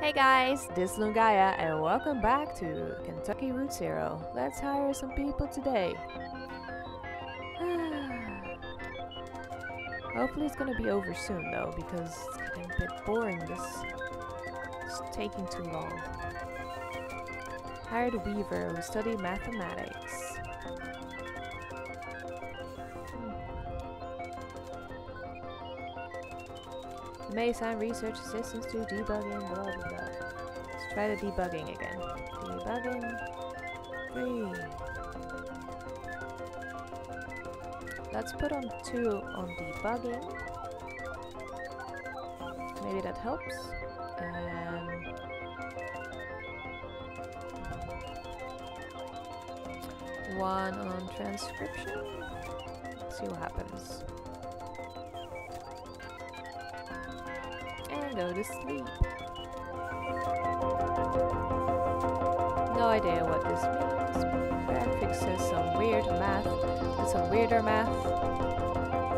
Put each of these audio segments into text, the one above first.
Hey guys, this is Lungaya and welcome back to Kentucky Route Zero. Let's hire some people today. Hopefully it's gonna be over soon though, because it's getting a bit boring. It's taking too long. Hired a weaver who studied mathematics. You may assign research assistants to debugging, blah blah blah. Let's try the debugging again. Debugging 3. Let's put on 2 on debugging. Maybe that helps. And 1 on transcription. Let's see what happens. And go to sleep. No idea what this means. Brad fixes some weird math with some weirder math.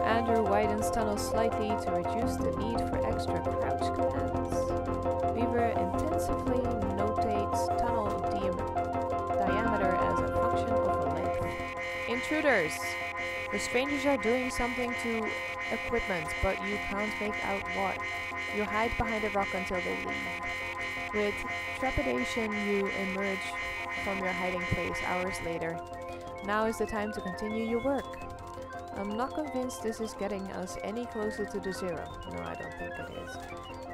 Andrew widens tunnels slightly to reduce the need for extra crouch commands. Weaver intensively notates tunnel diameter as a function of length. Intruders! The strangers are doing something to equipment, but you can't make out what. You hide behind a rock until they leave. With trepidation, you emerge from your hiding place hours later. Now is the time to continue your work. I'm not convinced this is getting us any closer to the 0. No, I don't think it is.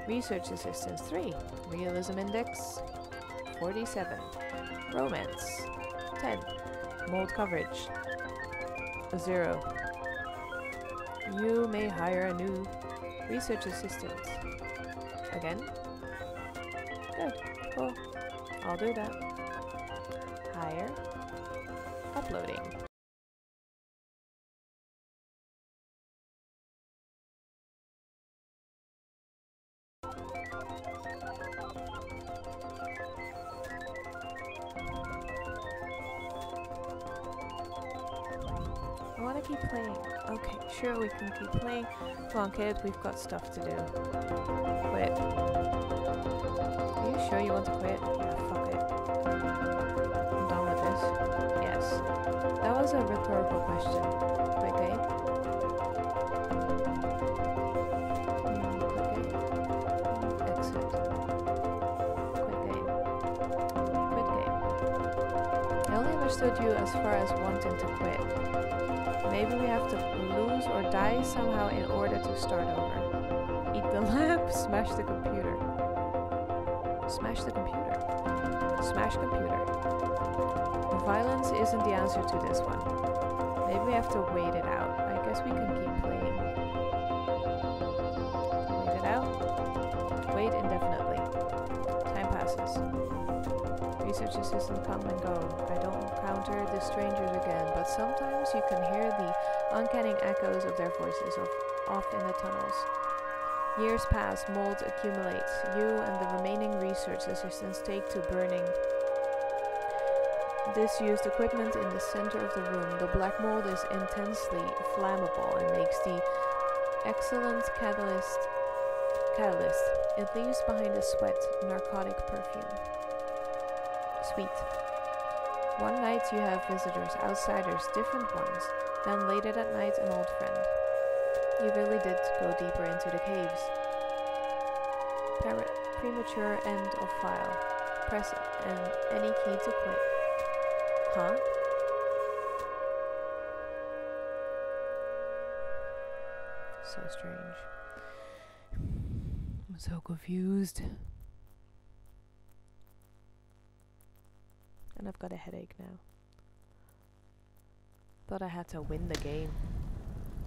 Research Assistance 3. Realism Index 47. Romance 10. Mold Coverage 0. You may hire a new research assistant. Again? Good. Cool. I'll do that. Hire. Uploading. I want to keep playing. Okay, sure we can keep playing. Come on kid, we've got stuff to do. Quit. Are you sure you want to quit? Yeah, fuck it. I'm done with this. Yes. That was a rhetorical question. Quit game. Quit game. Exit. Quit game. Quit game. I only understood you as far as wanting to quit. Maybe we have to lose or die somehow in order to start over. Eat the lamp, smash the computer. Smash the computer. Smash computer. Violence isn't the answer to this one. Maybe we have to wait it out. I guess we can keep playing. Wait it out. Wait indefinitely. Time passes. Research assistant come and go. I don't encounter the strangers again, but sometimes you can hear the uncanny echoes of their voices off in the tunnels. Years pass, mold accumulates. You and the remaining research assistants take to burning disused equipment in the center of the room. The black mold is intensely flammable and makes the excellent catalyst. It leaves behind a sweat, narcotic perfume. Sweet. One night you have visitors, outsiders, different ones. Then later that night an old friend. You really did go deeper into the caves. Premature end of file. Press any key to quit. Huh? So strange. I'm so confused. And I've got a headache now. Thought I had to win the game.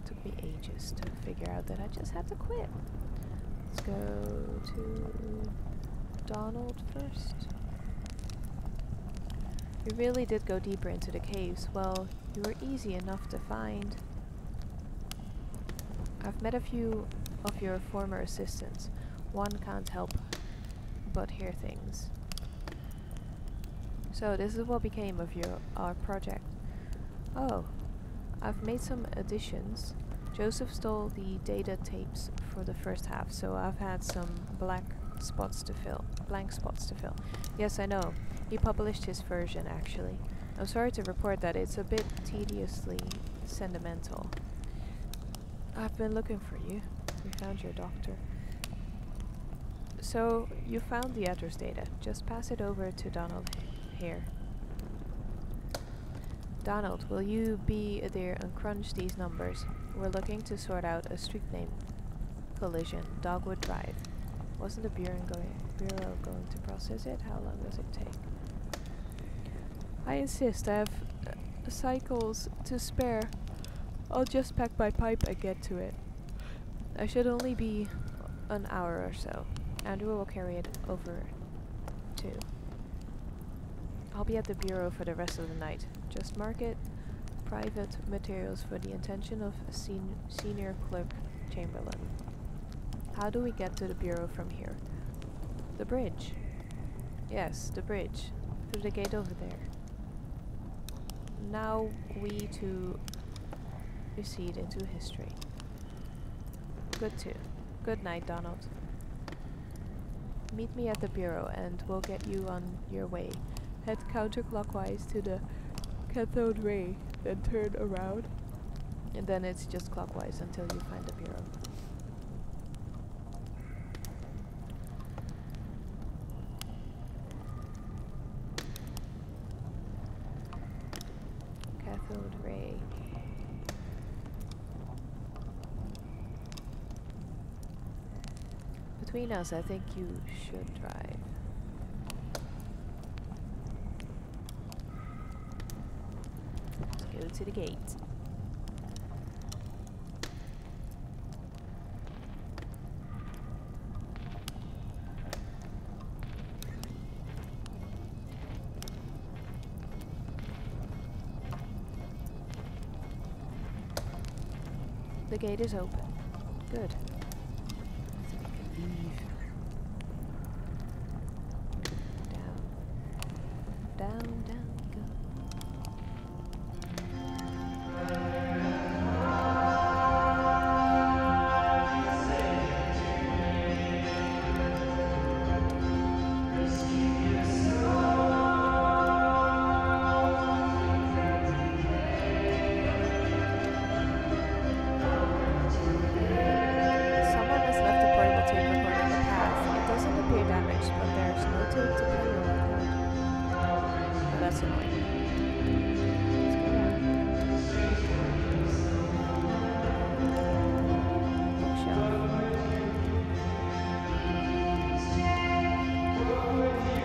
Took me ages to figure out that I just had to quit. Let's go to Donald first. You really did go deeper into the caves. Well, you were easy enough to find. I've met a few of your former assistants. One can't help but hear things. So this is what became of our project. Oh, I've made some additions. Joseph stole the data tapes for the first half, so I've had some black spots to fill. Blank spots to fill. Yes, I know. He published his version, actually. I'm sorry to report that it's a bit tediously sentimental. I've been looking for you. We found your doctor. So, you found the address data. Just pass it over to Donald here. Donald, will you be a dear and crunch these numbers? We're looking to sort out a street name collision, Dogwood Drive. Wasn't the bureau going to process it? How long does it take? I insist. I have cycles to spare. I'll just pack my pipe and get to it. I should only be an hour or so. Andrew will carry it over too. I'll be at the bureau for the rest of the night. Just mark it private materials for the attention of senior clerk Chamberlain. How do we get to the bureau from here? The bridge. Yes, the bridge. Through the gate over there. Now we too recede into history. Good too. Good night, Donald. Meet me at the bureau and we'll get you on your way. Head counterclockwise to the cathode ray, then turn around. And then it's just clockwise until you find the bureau. Cathode ray. Between us, I think you should drive. Let's go to the gate. The gate is open. Good. Leave. Down. Down, down, go.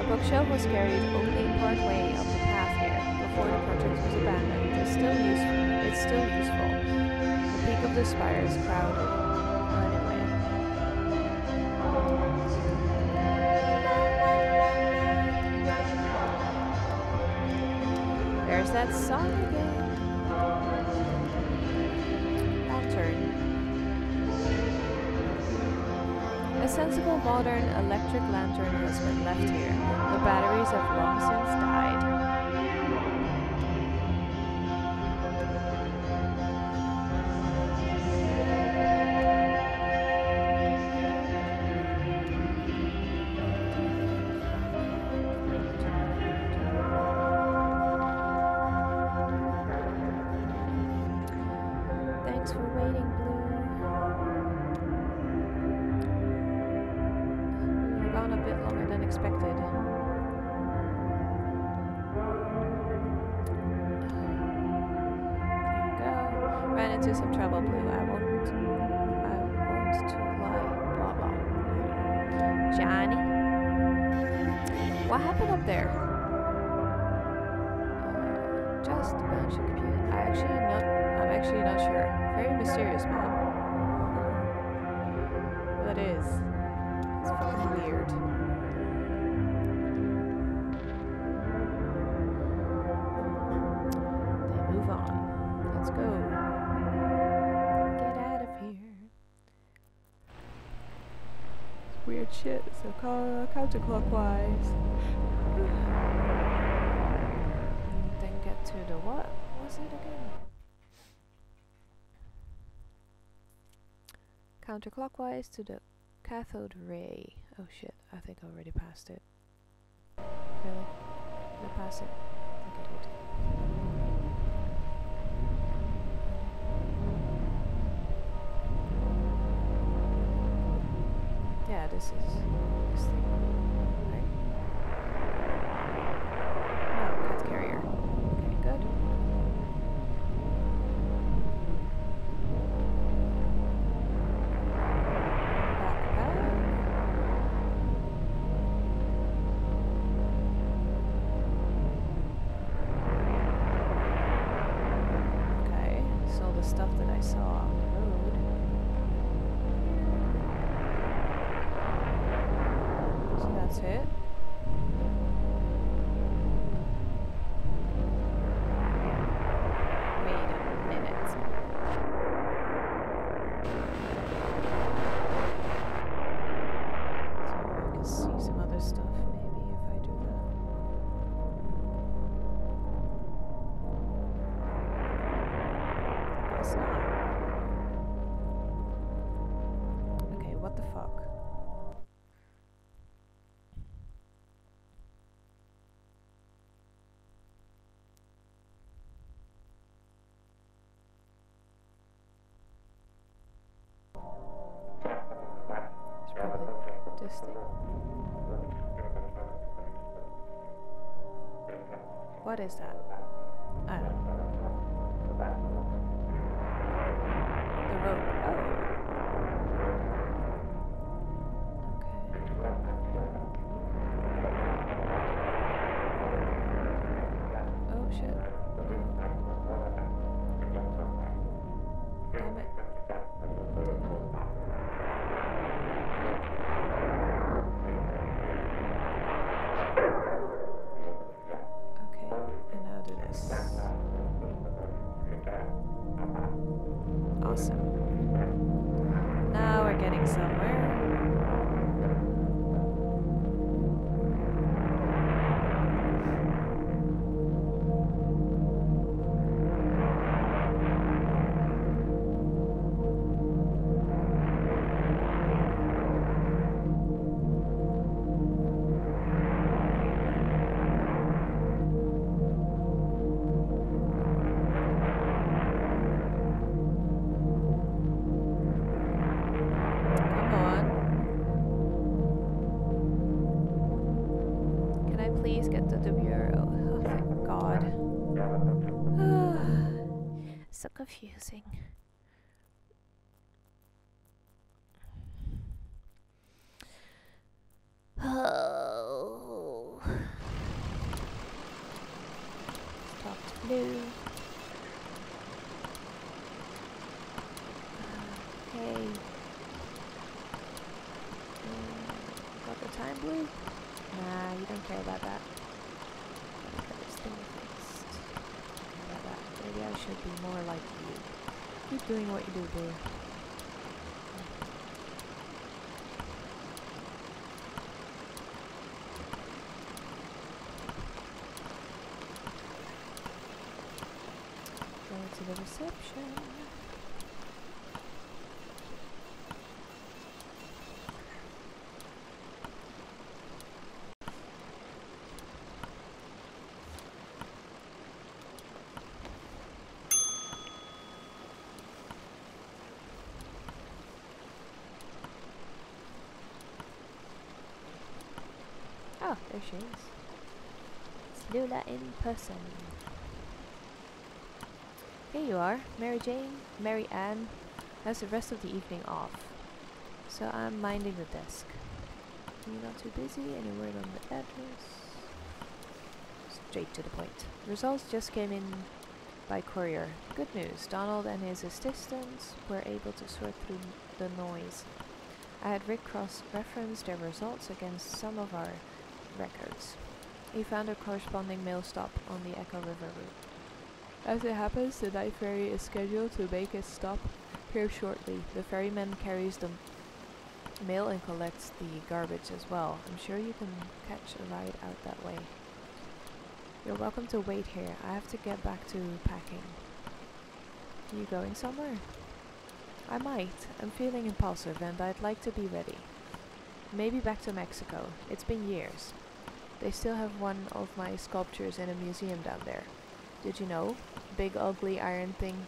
Bookshelf was carried only part way up the path here before the project was abandoned. It's still useful. The peak of the spire is crowded. Anyway. There's that song again. Lantern. A sensible modern electric lantern has been left here. The batteries have long since died. Thanks for waiting, Blue. A bit longer than expected. There we go. Ran into some trouble, Blue. I won't to lie. Blah blah. Johnny? What happened up there? Just a bunch of computer. I'm actually not sure. Very mysterious, man. Well, it is. It's fucking weird. They move on. Let's go. Get out of here. It's weird shit. So counterclockwise. Then get to the what was it again? Counterclockwise to the cathode ray. Oh shit, I think I already passed it. Really? Did I pass it? I think I did. Yeah, this is this thing, right? No, cat carrier. Okay, good. Stuff that I saw on the road. So that's it. Wait a minute. So I can see some other stuff maybe if I do that. Guess not. What the fuck? It's probably this thing. What is that? I don't know. The rope. Oh. Damn it. Okay, and now do this. Awesome. Now we're getting somewhere. Please get to the bureau. Oh, thank God. So confusing. Oh. Let's talk to Blue. Hey. Got the time, Blue? Nah, you don't care about that. Gotta get this thing fixed. About that. Maybe I should be more like you. Keep doing what you do, Blue. Go to the reception. Oh, there she is. It's Lula in person. Here you are. Mary Jane, Mary Ann has the rest of the evening off. So I'm minding the desk. You're not too busy? Any word on the address? Straight to the point. Results just came in by courier. Good news. Donald and his assistants were able to sort through the noise. I had Rick cross-reference their results against some of our records. He found a corresponding mail stop on the Echo River route. As it happens, the night ferry is scheduled to make its stop here shortly. The ferryman carries the mail and collects the garbage as well. I'm sure you can catch a ride out that way. You're welcome to wait here. I have to get back to packing. Are you going somewhere? I might. I'm feeling impulsive and I'd like to be ready. Maybe back to Mexico. It's been years. They still have one of my sculptures in a museum down there. Did you know? Big ugly iron thing.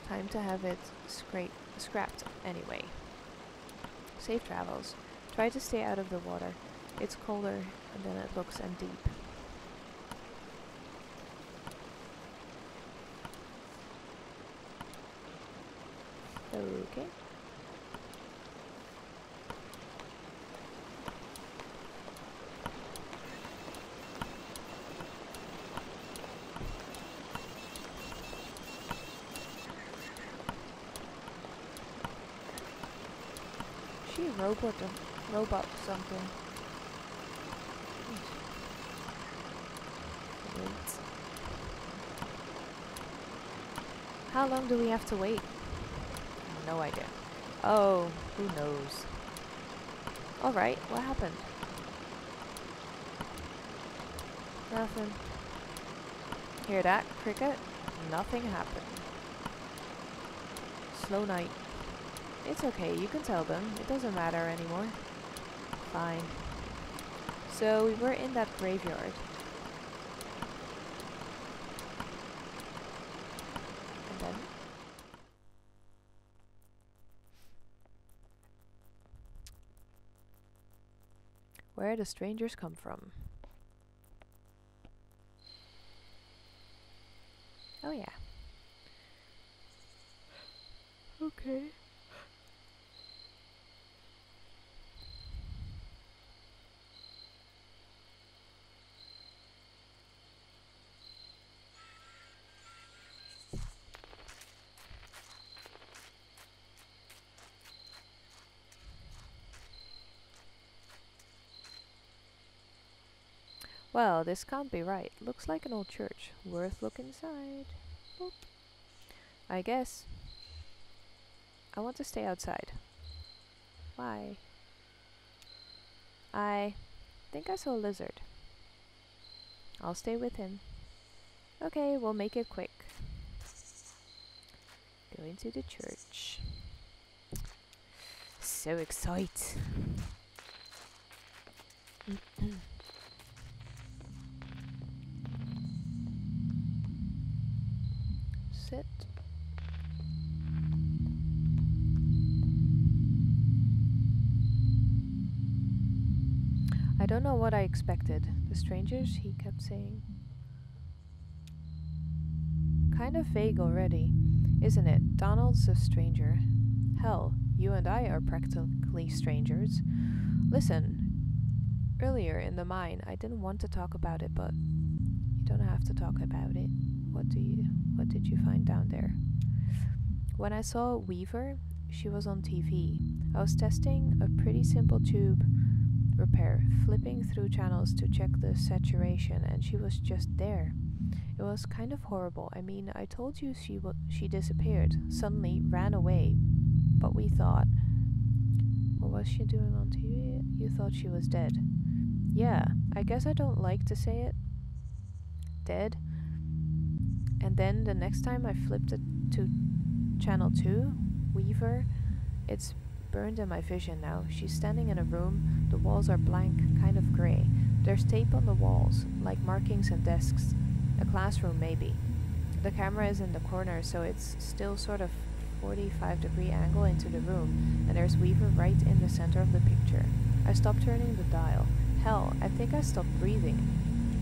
Time to have it scrapped anyway. Safe travels. Try to stay out of the water. It's colder than it looks and deep. Okay. She robot something. Wait. How long do we have to wait? No idea. Oh, who knows? Alright, what happened? Nothing. Hear that, cricket? Nothing happened. Slow night. It's okay, you can tell them. It doesn't matter anymore. Fine. So we were in that graveyard. And then? Where the strangers come from. Oh yeah. Okay. Well, this can't be right. Looks like an old church. Worth looking inside. Boop. I guess. I want to stay outside. Why? I think I saw a lizard. I'll stay with him. Okay, we'll make it quick. Go into the church. So excited. Sit. I don't know what I expected. The strangers, he kept saying. Kind of vague already, isn't it? Donald's a stranger. Hell, you and I are practically strangers. Listen, earlier in the mine, I didn't want to talk about it, but you don't have to talk about it. What did you find down there? When I saw Weaver, she was on TV. I was testing a pretty simple tube repair, flipping through channels to check the saturation, and she was just there. It was kind of horrible. I mean, I told you she disappeared, suddenly ran away, but we thought, what was she doing on TV? You thought she was dead. Yeah, I guess I don't like to say it. Dead. And then the next time I flipped it to channel 2, Weaver, it's burned in my vision now. She's standing in a room, the walls are blank, kind of grey. There's tape on the walls, like markings and desks. A classroom maybe. The camera is in the corner, so it's still sort of 45-degree angle into the room, and there's Weaver right in the center of the picture. I stopped turning the dial. Hell, I think I stopped breathing.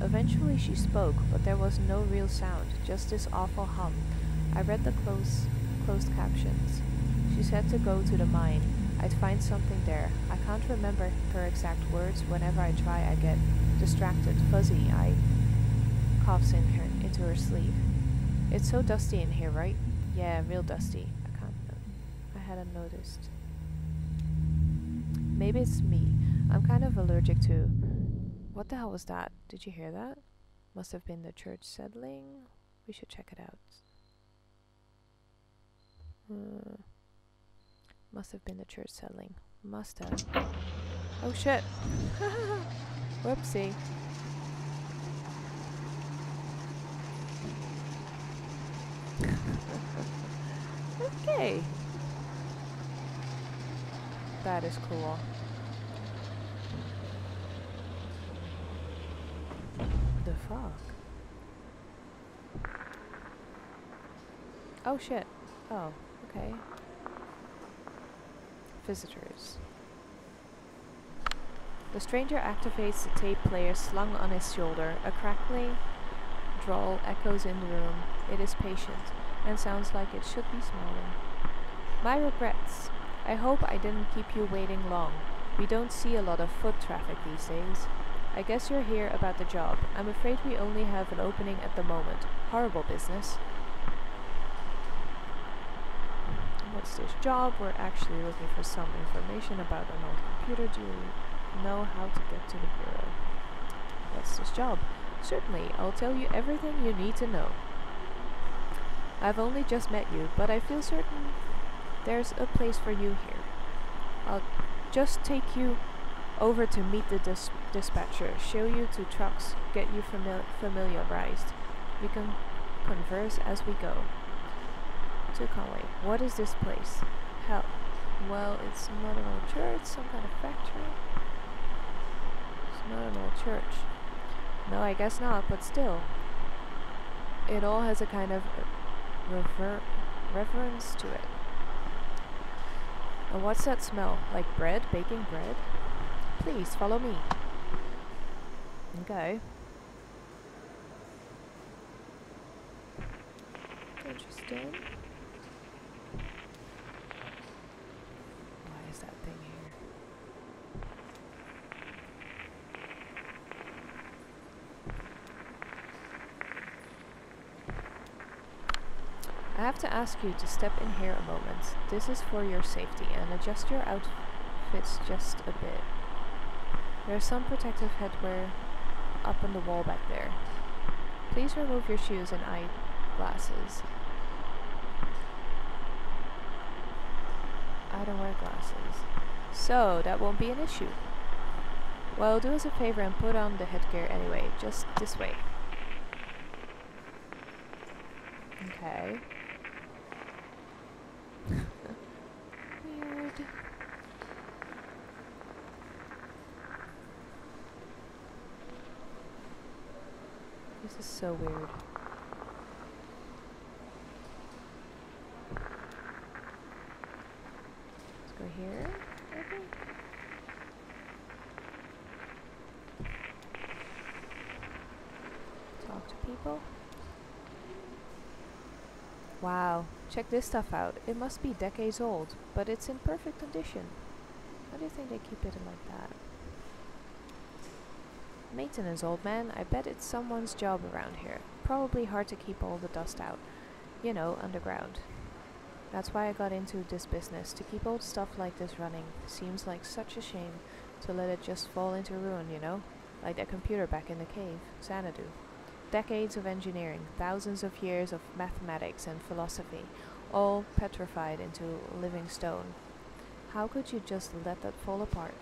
Eventually she spoke, but there was no real sound, just this awful hum. I read the closed captions. She said to go to the mine. I'd find something there. I can't remember her exact words. Whenever I try, I get distracted, fuzzy. I coughs into her sleeve. It's so dusty in here, right? Yeah, real dusty. I hadn't noticed. Maybe it's me. I'm kind of allergic to... What the hell was that? Did you hear that? Must have been the church settling. We should check it out. Must have been the church settling. Must have. Oh shit! Whoopsie. Okay. That is cool. fuck? Oh shit. Oh, okay. Visitors. The stranger activates the tape player slung on his shoulder. A crackling drawl echoes in the room. It is patient, and sounds like it should be smiling. My regrets. I hope I didn't keep you waiting long. We don't see a lot of foot traffic these days. I guess you're here about the job. I'm afraid we only have an opening at the moment. Horrible business. What's this job? We're actually looking for some information about an old computer. Do you know how to get to the bureau? What's this job? Certainly, I'll tell you everything you need to know. I've only just met you, but I feel certain there's a place for you here. I'll just take you over to meet the dispatcher, show you to trucks, get you familiarized. We can converse as we go. To Conway. What is this place? Hell. Well, it's not an old church, some kind of factory. It's not an old church. No, I guess not, but still. It all has a kind of reverence to it. And what's that smell? Like bread? Baking bread? Please, follow me. Okay. Interesting. Why is that thing here? I have to ask you to step in here a moment. This is for your safety, and adjust your outfits just a bit. There's some protective headwear up on the wall back there. Please remove your shoes and eyeglasses. I don't wear glasses. So, that won't be an issue. Well, do us a favor and put on the headgear anyway. Just this way. Okay. Weird. This is so weird. Let's go here, maybe? Talk to people. Wow, check this stuff out. It must be decades old, but it's in perfect condition. How do you think they keep it like that? Maintenance, old man. I bet it's someone's job around here. Probably hard to keep all the dust out. You know, underground. That's why I got into this business, to keep old stuff like this running. Seems like such a shame to let it just fall into ruin, you know? Like that computer back in the cave, Xanadu. Decades of engineering, thousands of years of mathematics and philosophy, all petrified into living stone. How could you just let that fall apart?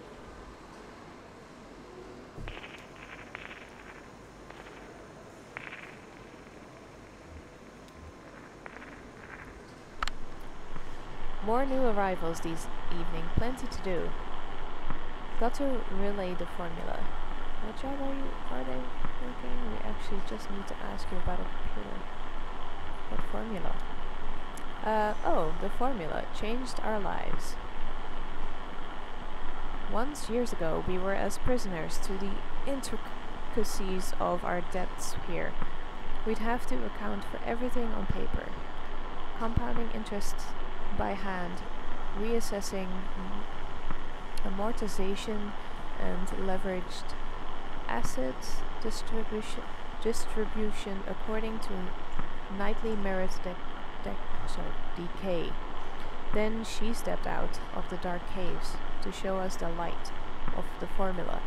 More new arrivals this evening, plenty to do. Got to relay the formula. What job are they working? We actually just need to ask you about a computer. What formula? Oh, the formula changed our lives. Once, years ago, we were as prisoners to the intricacies of our debts here. We'd have to account for everything on paper. Compounding interest by hand, reassessing amortization and leveraged assets distribution according to nightly merit decay. Then she stepped out of the dark caves to show us the light of the formula.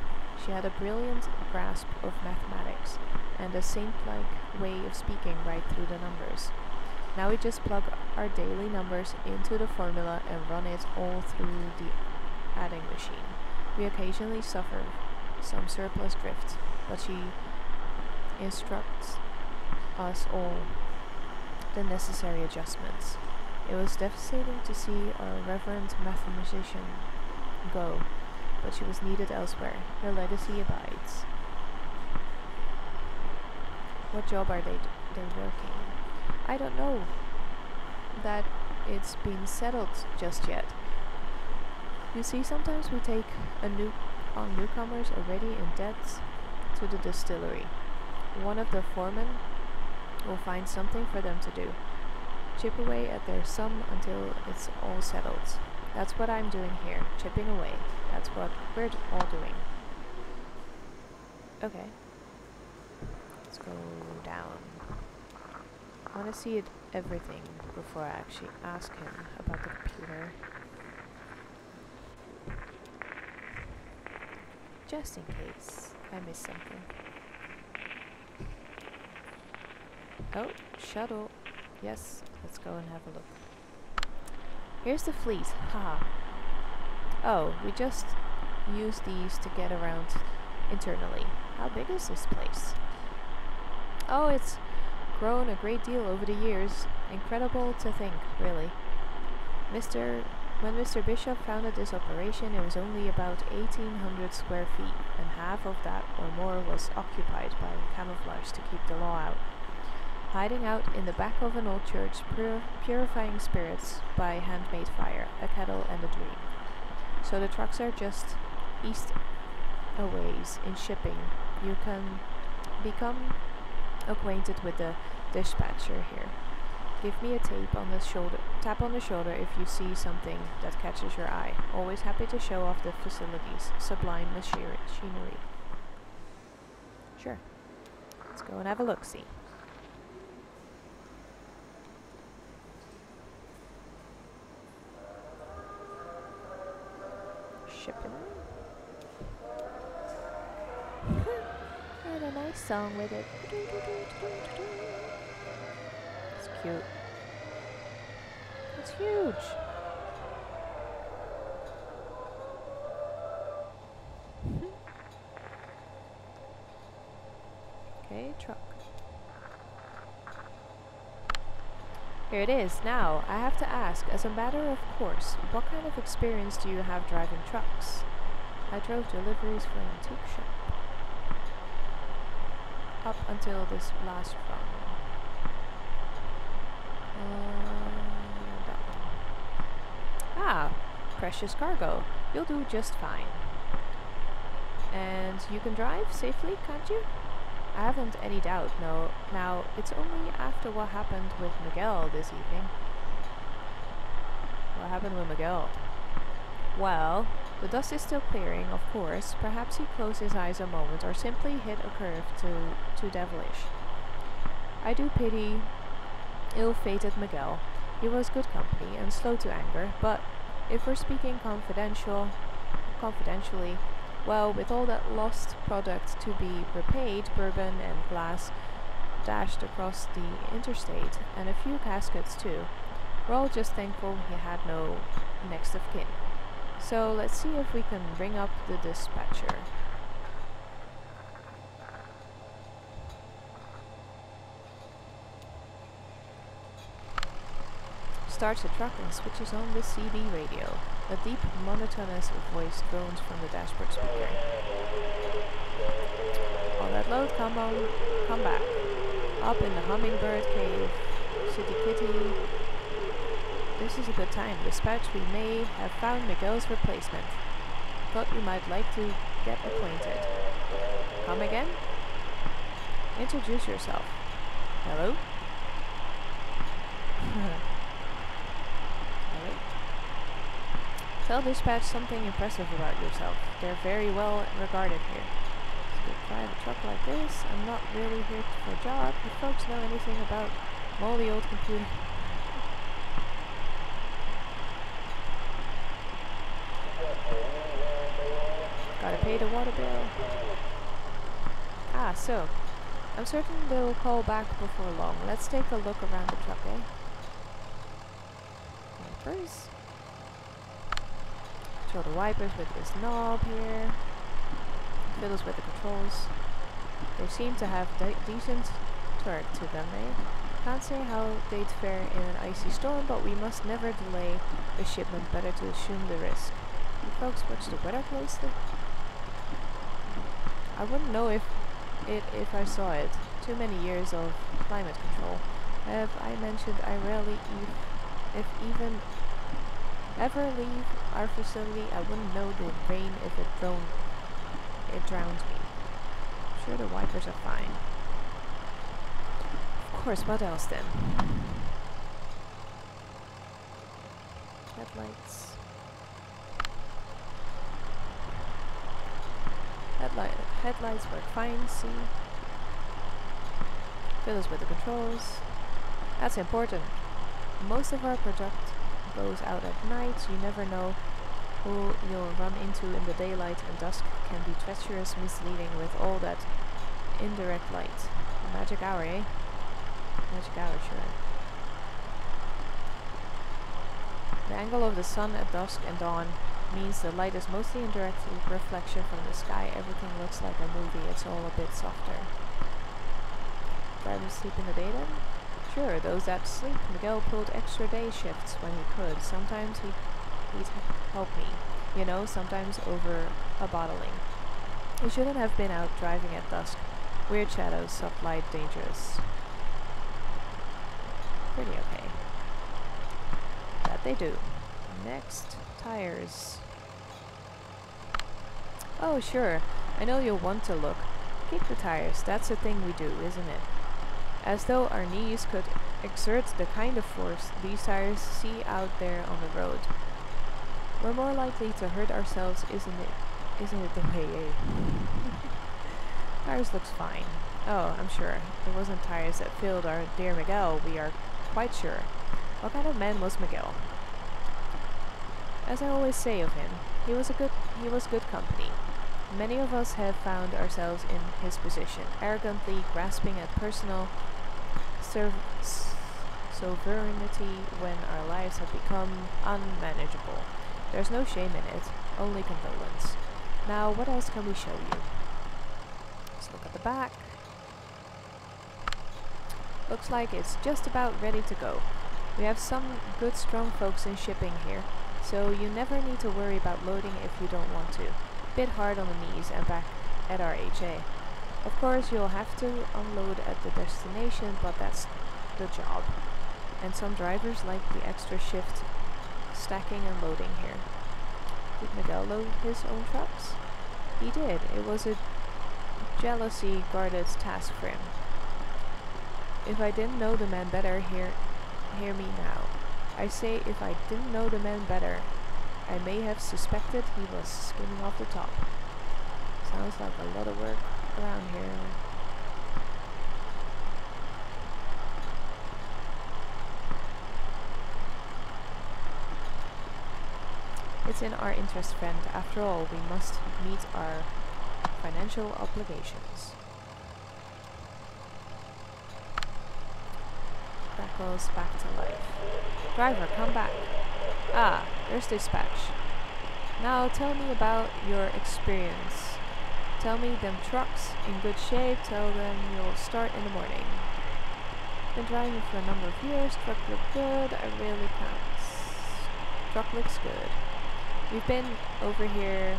She had a brilliant grasp of mathematics and a saint-like way of speaking right through the numbers. Now we just plug our daily numbers into the formula and run it all through the adding machine. We occasionally suffer some surplus drift, but she instructs us all the necessary adjustments. It was devastating to see our reverend mathematician go, but she was needed elsewhere. Her legacy abides. What job are they working? I don't know that it's been settled just yet. You see, sometimes we take on newcomers already in debt to the distillery. One of the foremen will find something for them to do. Chip away at their sum until it's all settled. That's what I'm doing here, chipping away. That's what we're all doing. Okay. Let's go down. I want to see everything before I actually ask him about the computer. Just in case I miss something. Oh, shuttle. Yes, let's go and have a look. Here's the fleet. Haha. Oh, we just use these to get around internally. How big is this place? Oh, it's grown a great deal over the years. Incredible to think, really. When Mr. Bishop founded this operation, it was only about 1,800 square feet, and half of that or more was occupied by camouflage to keep the law out. Hiding out in the back of an old church, purifying spirits by handmade fire, a kettle and a dream. So the trucks are just east a ways in shipping. You can become acquainted with the dispatcher here. Give me a tap on the shoulder if you see something that catches your eye. Always happy to show off the facilities. Sublime machinery. Sure. Let's go and have a look-see. Shipping. And a nice song with it. It's cute. It's huge. Okay, truck. Here it is. Now, I have to ask, as a matter of course, what kind of experience do you have driving trucks? I drove deliveries for an antique shop. Up until this last run. That one. Ah, precious cargo. You'll do just fine. And you can drive safely, can't you? I haven't any doubt, no. Now, it's only after what happened with Miguel this evening. What happened with Miguel? Well, the dust is still clearing, of course. Perhaps he closed his eyes a moment, or simply hit a curve too devilish. I do pity ill-fated Miguel. He was good company and slow to anger, but if we're speaking confidentially, well, with all that lost product to be repaid, bourbon and glass dashed across the interstate, and a few caskets too, we're all just thankful he had no next of kin. So let's see if we can ring up the dispatcher. Starts the truck and switches on the CB radio. A deep, monotonous voice drones from the dashboard speaker. On that load, come back. Up in the hummingbird cave. City Kitty. This is a good time. Dispatch, we may have found Miguel's replacement. Thought you might like to get acquainted. Come again? Introduce yourself. Hello? Tell dispatch something impressive about yourself. They're very well regarded here. To drive a truck like this, I'm not really here for a job. If folks know anything about moldy old computer... Gotta pay the water bill. Ah, so. I'm certain they'll call back before long. Let's take a look around the truck, eh? Wipers. Control the wipers with this knob here. Fiddles with the controls. They seem to have decent torque to them, eh? Can't say how they'd fare in an icy storm, but we must never delay a shipment. Better to assume the risk. You folks watch the weather closely? I wouldn't know if I saw it. too many years of climate control. Have I mentioned I rarely, if even ever leave our facility? I wouldn't know the rain if it drowns me. I'm sure the wipers are fine. Of course, what else then? Headlights. Headlights work fine, see? Fill us with the controls. That's important. Most of our product goes out at night, so you never know who you'll run into in the daylight, and dusk can be treacherous, misleading with all that indirect light. A magic hour, eh? Magic hour, sure. The angle of the sun at dusk and dawn means the light is mostly in direct reflection from the sky. Everything looks like a movie, it's all a bit softer. Drivers sleep in the day then? Sure, those that sleep. Miguel pulled extra day shifts when he could. Sometimes he'd help me, you know, sometimes over a bottling. He shouldn't have been out driving at dusk. Weird shadows, soft light, dangerous. Pretty okay. That they do. Next, tires. Oh, sure. I know you'll want to look. Kick the tires. That's the thing we do, isn't it? As though our knees could exert the kind of force these tires see out there on the road. We're more likely to hurt ourselves, isn't it? Isn't it the way, eh? Tires looks fine. Oh, I'm sure. It wasn't tires that failed our dear Miguel, we are quite sure. What kind of man was Miguel? As I always say of him, he was good company. Many of us have found ourselves in his position, arrogantly grasping at personal sovereignty when our lives have become unmanageable. There's no shame in it, only condolence. Now, what else can we show you? Let's look at the back. Looks like it's just about ready to go. We have some good strong folks in shipping here, so you never need to worry about loading if you don't want to. Bit hard on the knees and back at our HA. Of course, you'll have to unload at the destination, but that's the job. And some drivers like the extra shift stacking and loading here. Did Miguel load his own trucks? He did. It was a jealousy guarded task for him. If I didn't know the man better, hear me now. I say if I didn't know the man better, I may have suspected he was skimming off the top. Sounds like a lot of work around here. It's in our interest, friend. After all, we must meet our financial obligations. Crackles back to life. Driver, come back. Ah, there's dispatch. Now tell me about your experience. Tell me them trucks in good shape. Tell them you'll start in the morning. Been driving for a number of years. Truck look good. I really can't. Truck looks good. We've been over here,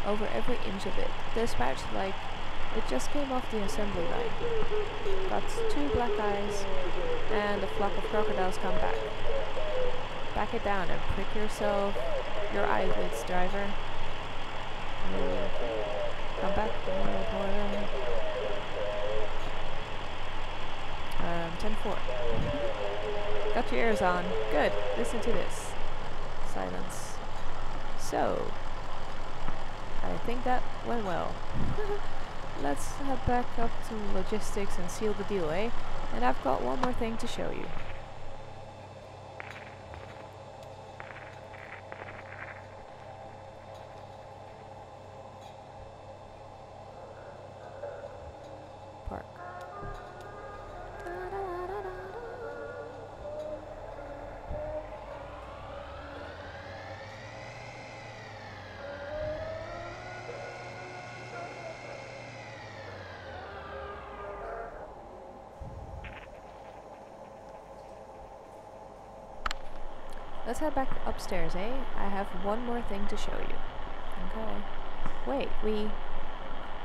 over every inch of it. Dispatch like it just came off the assembly line. Got 2 black eyes and a flock of crocodiles come back. Back it down and prick your eyelids, driver. Come back. 10-4. Got your ears on. Good. Listen to this. Silence. So, I think that went well. Let's head back up to logistics and seal the deal, eh? And I've got one more thing to show you. Park. Let's head back upstairs, eh? I have one more thing to show you. Okay. Wait, we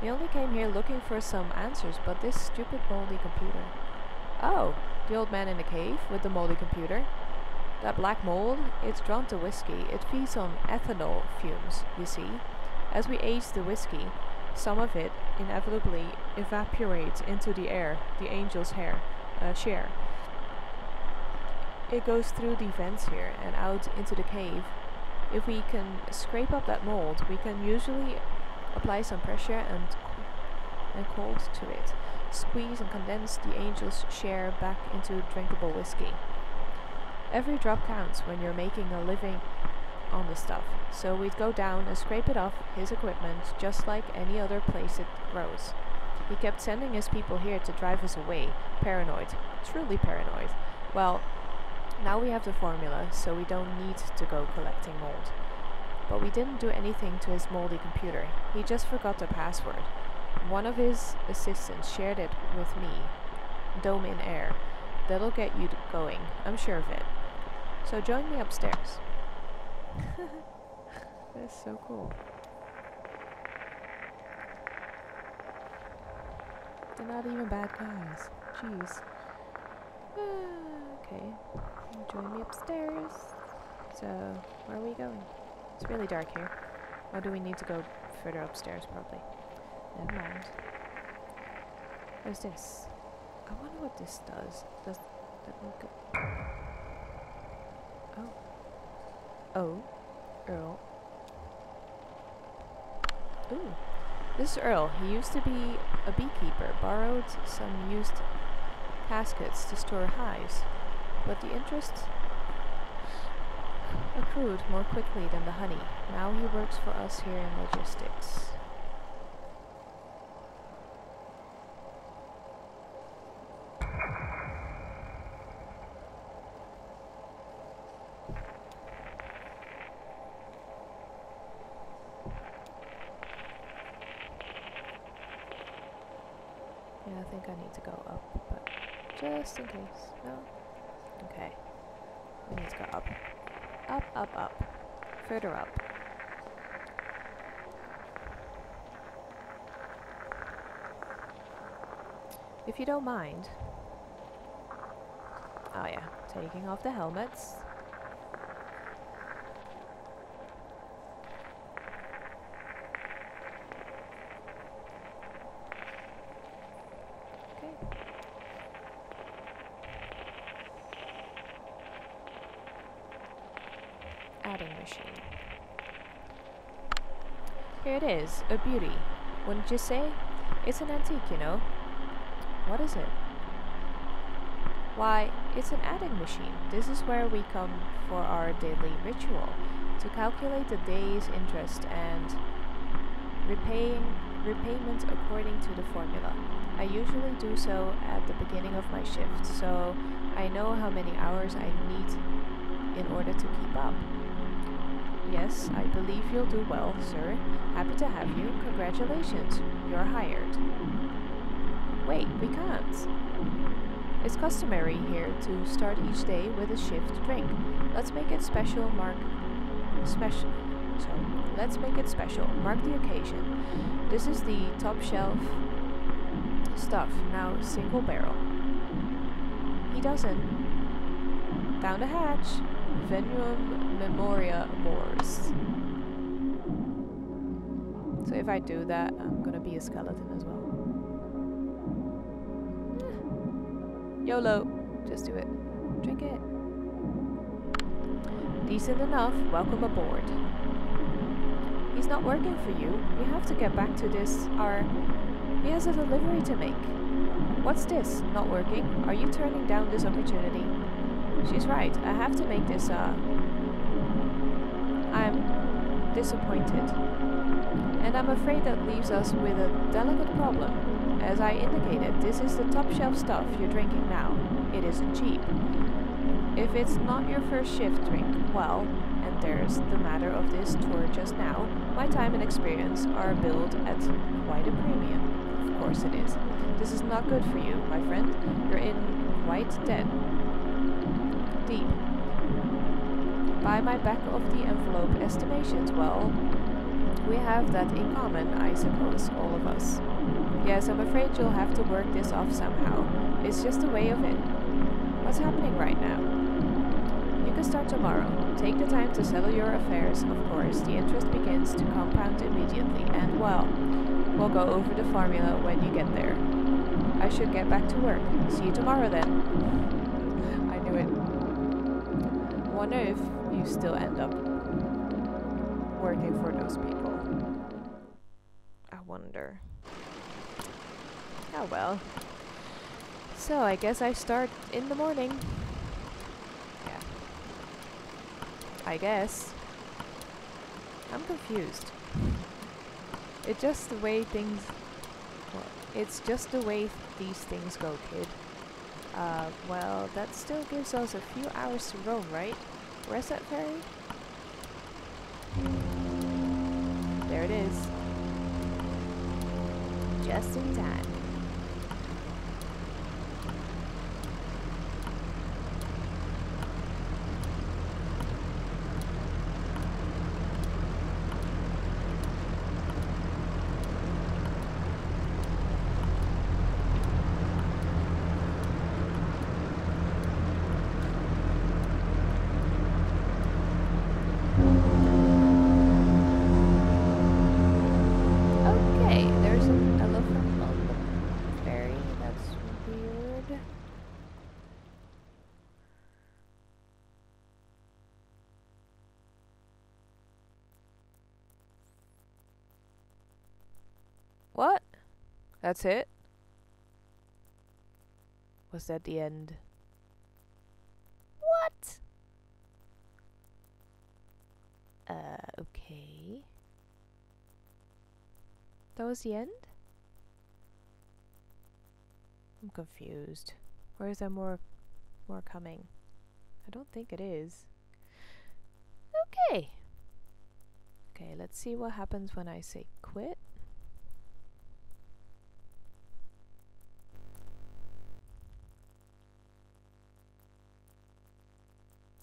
We only came here looking for some answers, but this stupid moldy computer. Oh, the old man in the cave with the moldy computer. That black mold, it's drawn to whiskey. It feeds on ethanol fumes, you see. As we age the whiskey, some of it inevitably evaporates into the air, the angel's share. It goes through the vents here and out into the cave. If we can scrape up that mold, we can usually apply some pressure and cold to it. Squeeze and condense the angel's share back into drinkable whiskey. Every drop counts when you're making a living on the stuff, so we'd go down and scrape it off his equipment just like any other place it grows. He kept sending his people here to drive us away, paranoid, truly paranoid. Well, now we have the formula, so we don't need to go collecting mold. But we didn't do anything to his moldy computer. He just forgot the password. One of his assistants shared it with me. Dome in air. That'll get you going, I'm sure of it. So join me upstairs. That's so cool. They're not even bad guys. Jeez. Okay. Join me upstairs. So, where are we going? It's really dark here. Or do we need to go further upstairs, probably? Never mind. What's this? I wonder what this does. Does that make it... Oh. Oh. Earl. Ooh. This is Earl. He used to be a beekeeper. Borrowed some used caskets to store hives. But the interest accrued more quickly than the honey. Now he works for us here in logistics. Yeah, I think I need to go up, but just in case. No? Okay. We need to go up. Up, up, up. Further up. If you don't mind. Oh yeah, taking off the helmets. Adding machine. Here it is, a beauty. Wouldn't you say? It's an antique, you know. What is it? Why, it's an adding machine. This is where we come for our daily ritual, to calculate the day's interest and repayment according to the formula. I usually do so at the beginning of my shift, so I know how many hours I need in order to keep up. Yes, I believe you'll do well, sir. Happy to have you. Congratulations. You're hired. Wait, we can't. It's customary here to start each day with a shift drink. Let's make it special. Let's make it special. Mark the occasion. This is the top shelf stuff. Now single barrel. He doesn't. Down the hatch. Venuum Memoria Mors. So if I do that, I'm gonna be a skeleton as well. YOLO! Just do it. Drink it. Decent enough. Welcome aboard. He's not working for you. We have to get back to this. He has a delivery to make. What's this? Not working? Are you turning down this opportunity? She's right. I have to make this, I'm disappointed. And I'm afraid that leaves us with a delicate problem. As I indicated, this is the top shelf stuff you're drinking now. It isn't cheap. If it's not your first shift drink, well, and there's the matter of this tour just now, my time and experience are billed at quite a premium. Of course it is. This is not good for you, my friend. You're in quite debt. Deep. By my back of the envelope estimations, well, We have that in common, I suppose, all of us. Yes, I'm afraid you'll have to work this off somehow. It's just a way of it. What's happening right now? You can start tomorrow. Take the time to settle your affairs, of course. The interest begins to compound immediately, and well, we'll go over the formula when you get there. I should get back to work. See you tomorrow then. I knew it. Wonder if you still end up working for those people. I wonder. Oh well. So I guess I start in the morning. Yeah. I guess. I'm confused. It's just the way things... Well, it's just the way these things go, kid. Well, that still gives us a few hours to roam, right? Where's that ferry? There it is. Just in time. What? That's it? Was that the end? What? Okay. That was the end? I'm confused. Or is there more coming? I don't think it is. Okay. Okay, let's see what happens when I say quit.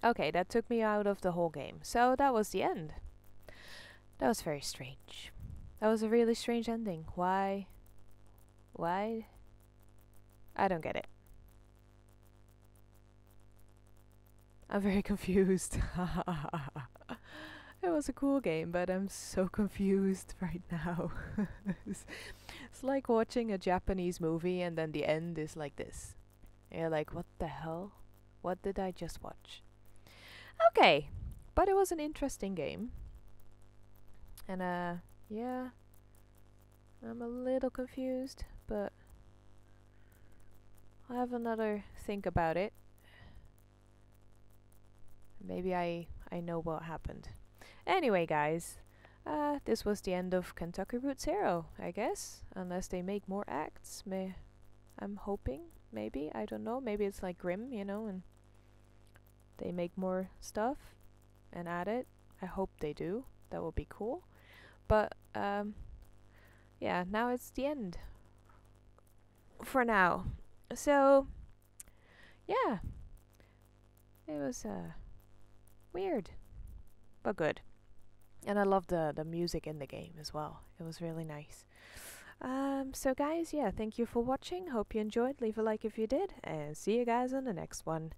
Okay, that took me out of the whole game. So that was the end. That was very strange. That was a really strange ending. Why? Why? I don't get it. I'm very confused. It was a cool game, but I'm so confused right now. It's like watching a Japanese movie and then the end is like this. You're like, what the hell? What did I just watch? Okay, but it was an interesting game. And yeah, I'm a little confused, but I'll have another think about it. Maybe I know what happened. Anyway, guys, this was the end of Kentucky Route Zero, I guess. Unless they make more acts. I'm hoping, maybe, I don't know. Maybe it's like Grimm, you know, and they make more stuff and add it. I hope they do. That would be cool. But, yeah, now it's the end. For now. So, yeah. It was, weird. But good. And I love the music in the game as well. It was really nice. So guys, yeah, thank you for watching. Hope you enjoyed. Leave a like if you did. And see you guys on the next one.